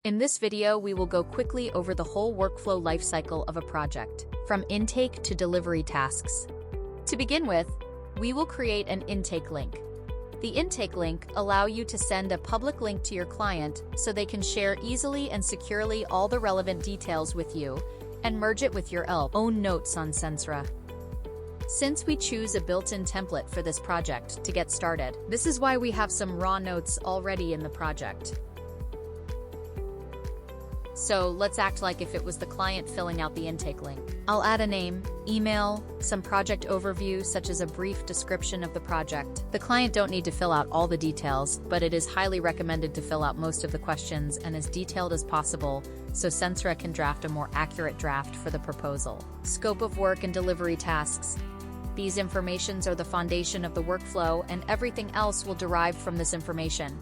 In this video, we will go quickly over the whole workflow lifecycle of a project, from intake to delivery tasks. To begin with, we will create an intake link. The intake link allows you to send a public link to your client so they can share easily and securely all the relevant details with you and merge it with your own notes on Sensra. Since we choose a built-in template for this project to get started, this is why we have some raw notes already in the project. So let's act like if it was the client filling out the intake link. I'll add a name, email, some project overview such as a brief description of the project. The client don't need to fill out all the details, but it is highly recommended to fill out most of the questions and as detailed as possible so Sensra can draft a more accurate draft for the proposal. Scope of work and delivery tasks. These informations are the foundation of the workflow and everything else will derive from this information.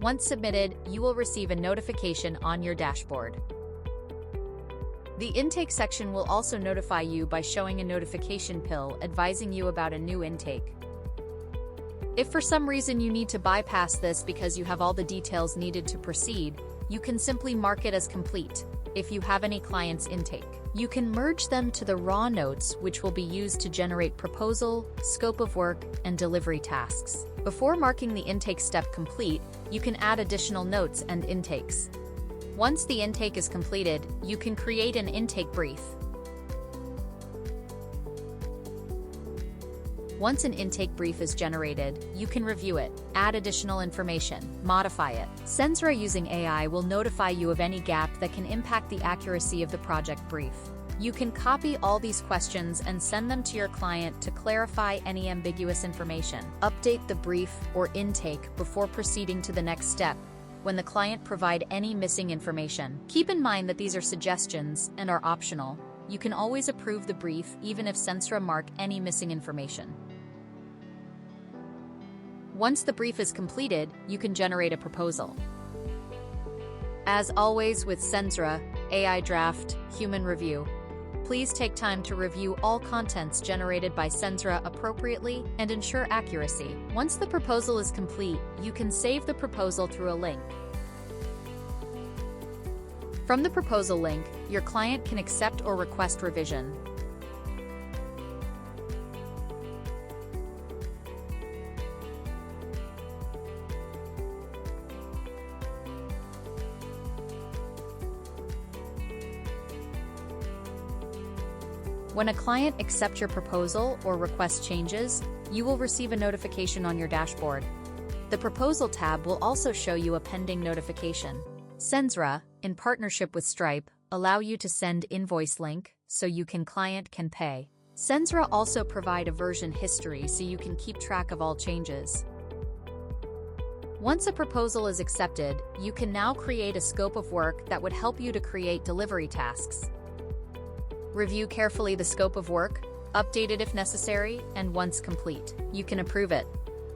Once submitted, you will receive a notification on your dashboard. The intake section will also notify you by showing a notification pill advising you about a new intake. If for some reason you need to bypass this because you have all the details needed to proceed, you can simply mark it as complete. If you have any client's intake, you can merge them to the raw notes, which will be used to generate proposal, scope of work, and delivery tasks. Before marking the intake step complete, you can add additional notes and intakes. Once the intake is completed, you can create an intake brief. Once an intake brief is generated, you can review it, add additional information, modify it. Sensra using AI will notify you of any gap that can impact the accuracy of the project brief. You can copy all these questions and send them to your client to clarify any ambiguous information. Update the brief or intake before proceeding to the next step when the client provide any missing information. Keep in mind that these are suggestions and are optional. You can always approve the brief even if Sensra mark any missing information. Once the brief is completed, you can generate a proposal. As always with Sensra, AI draft, human review. Please take time to review all contents generated by Sensra appropriately and ensure accuracy. Once the proposal is complete, you can save the proposal through a link. From the proposal link, your client can accept or request revision. When a client accepts your proposal or requests changes, you will receive a notification on your dashboard. The Proposal tab will also show you a pending notification. Sensra, in partnership with Stripe, allow you to send invoice link so client can pay. Sensra also provide a version history so you can keep track of all changes. Once a proposal is accepted, you can now create a scope of work that would help you to create delivery tasks. Review carefully the scope of work, update it if necessary, and once complete, you can approve it.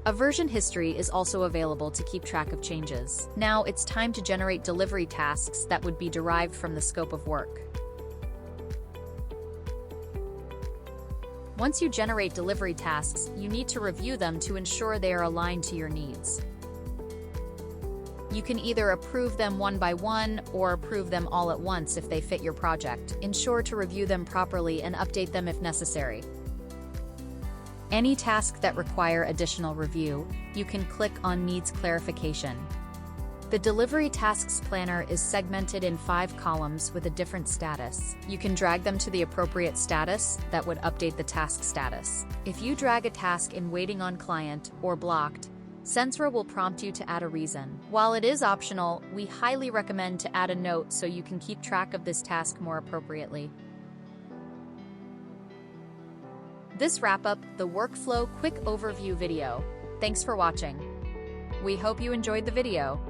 A version history is also available to keep track of changes. Now it's time to generate delivery tasks that would be derived from the scope of work. Once you generate delivery tasks, you need to review them to ensure they are aligned to your needs. You can either approve them one by one or approve them all at once if they fit your project. Ensure to review them properly and update them if necessary. Any tasks that require additional review, you can click on Needs Clarification. The Delivery Tasks Planner is segmented in 5 columns with a different status. You can drag them to the appropriate status that would update the task status. If you drag a task in Waiting on Client or Blocked, Sensra will prompt you to add a reason. While it is optional, we highly recommend to add a note so you can keep track of this task more appropriately. This wraps up the workflow quick overview video. Thanks for watching. We hope you enjoyed the video.